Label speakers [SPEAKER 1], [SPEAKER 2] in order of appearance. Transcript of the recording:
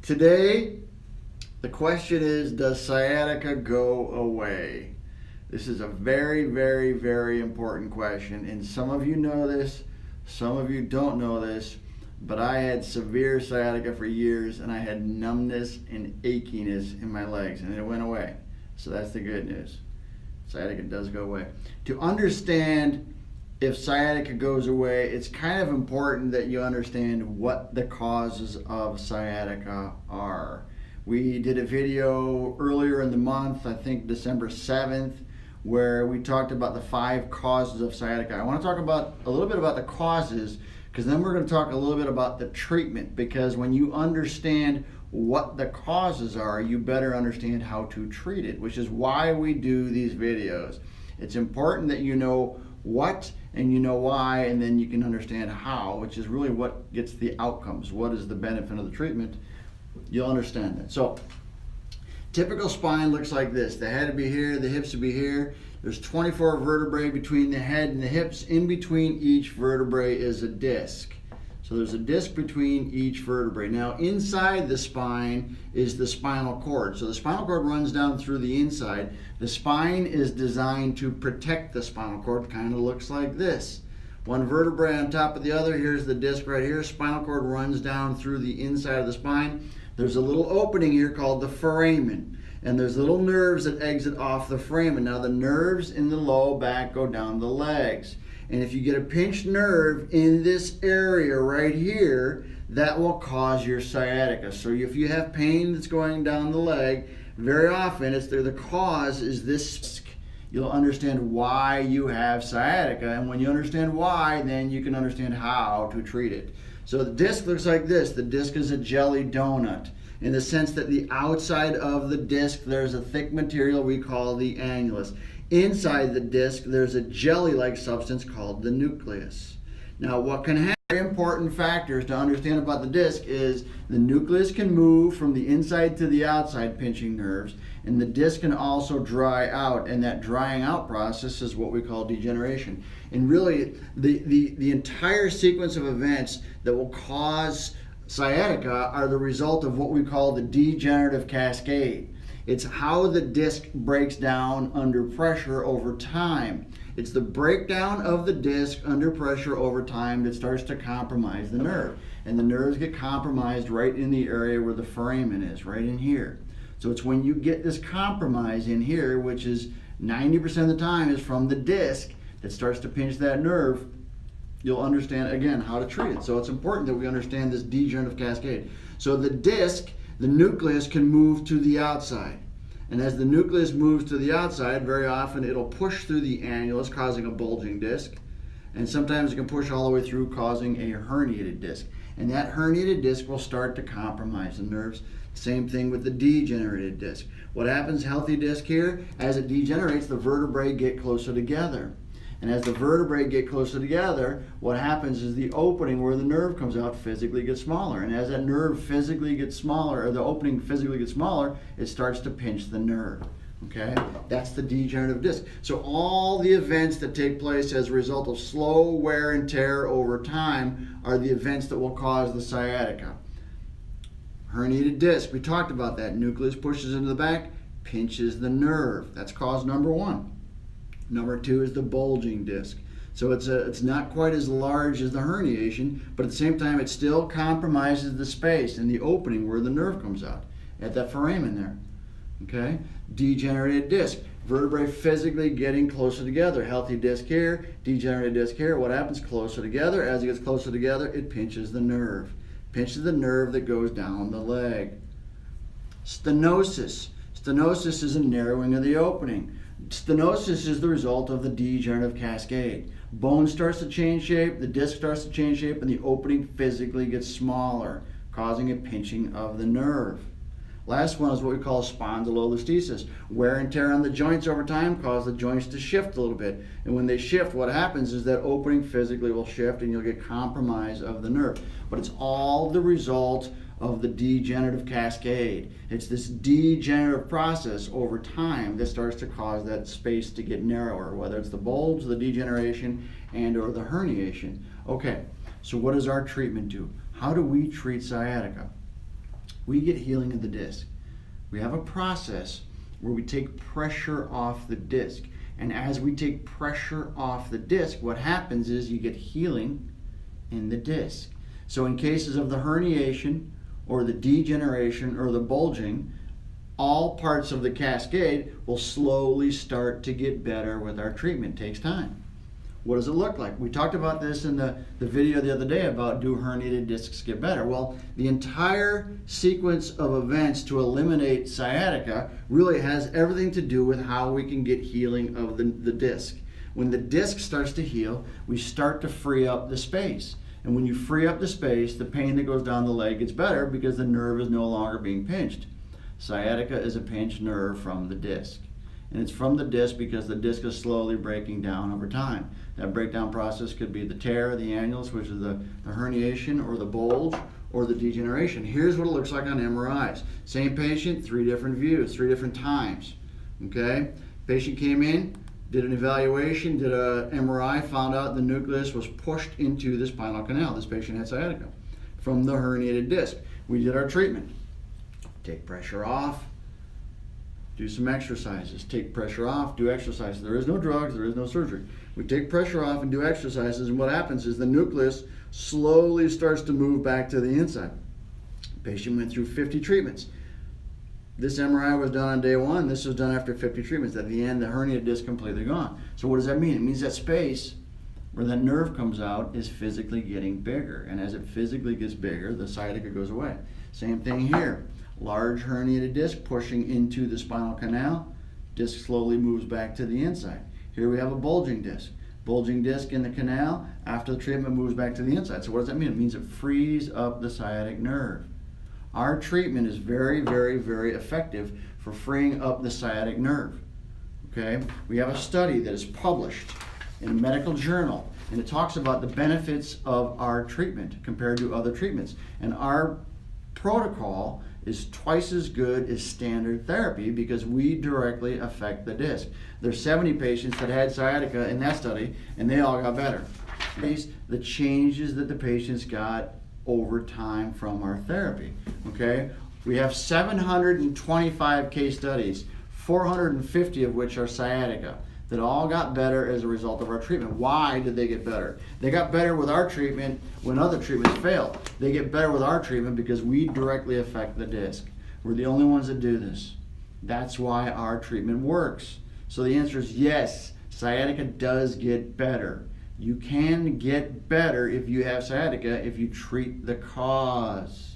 [SPEAKER 1] Today, the question is, does sciatica go away? This is a very, very, very important question, and some of you know this, some of you don't know this, but I had severe sciatica for years, and I had numbness and achiness in my legs, and it went away. So that's the good news. Sciatica does go away. To understand if sciatica goes away, it's kind of important that you understand what the causes of sciatica are. We did a video earlier in the month, I think December 7th, where we talked about the 5 causes of sciatica. I want to talk about a little bit about the causes, because then we're going to talk a little bit about the treatment, because when you understand what the causes are, you better understand how to treat it, which is why we do these videos. It's important that you know what and you know why, and then you can understand how, which is really what gets the outcomes. What is the benefit of the treatment? You'll understand that. So, typical spine looks like this. The head would be here, the hips would be here. There's 24 vertebrae between the head and the hips. In between each vertebrae is a disc. So there's a disc between each vertebrae. Now inside the spine is the spinal cord. So the spinal cord runs down through the inside. The spine is designed to protect the spinal cord. Kind of looks like this. One vertebrae on top of the other. Here's the disc right here. Spinal cord runs down through the inside of the spine. There's a little opening here called the foramen. And there's little nerves that exit off the foramen. Now the nerves in the low back go down the legs. And if you get a pinched nerve in this area right here, that will cause your sciatica. So if you have pain that's going down the leg, very often the cause is this. You'll understand why you have sciatica, and when you understand why, then you can understand how to treat it. So the disc looks like this. The disc is a jelly donut, in the sense that the outside of the disc there's a thick material we call the annulus. Inside the disc there's a jelly-like substance called the nucleus. Now what can happen, very important factors to understand about the disc is the nucleus can move from the inside to the outside, pinching nerves, and the disc can also dry out, and that drying out process is what we call degeneration. And really the entire sequence of events that will cause sciatica are the result of what we call the degenerative cascade. It's how the disc breaks down under pressure over time. It's the breakdown of the disc under pressure over time that starts to compromise the nerve. And the nerves get compromised right in the area where the foramen is, right in here. So it's when you get this compromise in here, which is 90% of the time is from the disc that starts to pinch that nerve, you'll understand, again, how to treat it. So it's important that we understand this degenerative cascade. So the disc, the nucleus, can move to the outside. And as the nucleus moves to the outside, very often it'll push through the annulus, causing a bulging disc. And sometimes it can push all the way through, causing a herniated disc. And that herniated disc will start to compromise the nerves. Same thing with the degenerated disc. What happens, healthy disc here, as it degenerates, the vertebrae get closer together. And as the vertebrae get closer together, what happens is the opening where the nerve comes out physically gets smaller. And as that nerve physically gets smaller, or the opening physically gets smaller, it starts to pinch the nerve. Okay? That's the degenerative disc. So all the events that take place as a result of slow wear and tear over time are the events that will cause the sciatica. Herniated disc, we talked about that. Nucleus pushes into the back, pinches the nerve. That's cause number 1. Number 2 is the bulging disc. So it's not quite as large as the herniation, but at the same time it still compromises the space and the opening where the nerve comes out, at that foramen there. Okay? Degenerated disc. Vertebrae physically getting closer together. Healthy disc here, degenerated disc here. What happens? Closer together. As it gets closer together, it pinches the nerve. Pinches the nerve that goes down the leg. Stenosis. Stenosis is a narrowing of the opening. Stenosis is the result of the degenerative cascade. Bone starts to change shape, the disc starts to change shape, and the opening physically gets smaller, causing a pinching of the nerve. Last one is what we call spondylolisthesis. Wear and tear on the joints over time cause the joints to shift a little bit. And when they shift, what happens is that opening physically will shift and you'll get compromise of the nerve. But it's all the result of the degenerative cascade. It's this degenerative process over time that starts to cause that space to get narrower, whether it's the bulge, the degeneration, and or the herniation. Okay, so what does our treatment do? How do we treat sciatica? we get healing of the disc. We have a process where we take pressure off the disc. And as we take pressure off the disc, what happens is you get healing in the disc. So in cases of the herniation or the degeneration or the bulging, all parts of the cascade will slowly start to get better with our treatment. It takes time. What does it look like? We talked about this in the video the other day about, do herniated discs get better? Well, the entire sequence of events to eliminate sciatica really has everything to do with how we can get healing of the disc. When the disc starts to heal, we start to free up the space. And when you free up the space, the pain that goes down the leg gets better because the nerve is no longer being pinched. Sciatica is a pinched nerve from the disc. And it's from the disc because the disc is slowly breaking down over time. That breakdown process could be the tear, the annulus, which is the herniation, or the bulge, or the degeneration. Here's what it looks like on MRIs. Same patient, 3 different views, 3 different times. Okay? Patient came in, did an evaluation, did a MRI, found out the nucleus was pushed into the spinal canal. This patient had sciatica from the herniated disc. We did our treatment. Take pressure off. Do some exercises. Take pressure off, do exercises. There is no drugs, there is no surgery. We take pressure off and do exercises, and what happens is the nucleus slowly starts to move back to the inside. The patient went through 50 treatments. This MRI was done on day 1. This was done after 50 treatments. At the end, the herniated disc completely gone. So what does that mean? It means that space where that nerve comes out is physically getting bigger. And as it physically gets bigger, the sciatica goes away. Same thing here. Large herniated disc pushing into the spinal canal. Disc slowly moves back to the inside. Here we have a bulging disc. Bulging disc in the canal. After the treatment, moves back to the inside. So what does that mean? It means it frees up the sciatic nerve. Our treatment is very, very, very effective for freeing up the sciatic nerve. Okay? We have a study that is published in a medical journal, and it talks about the benefits of our treatment compared to other treatments. And our protocol is twice as good as standard therapy because we directly affect the disc. There's 70 patients that had sciatica in that study, and they all got better. The changes that the patients got over time from our therapy. Okay? We have 725 case studies, 450 of which are sciatica, that all got better as a result of our treatment. Why did they get better? They got better with our treatment when other treatments failed. They get better with our treatment because we directly affect the disc. We're the only ones that do this. That's why our treatment works. So the answer is yes, sciatica does get better. You can get better if you have sciatica if you treat the cause.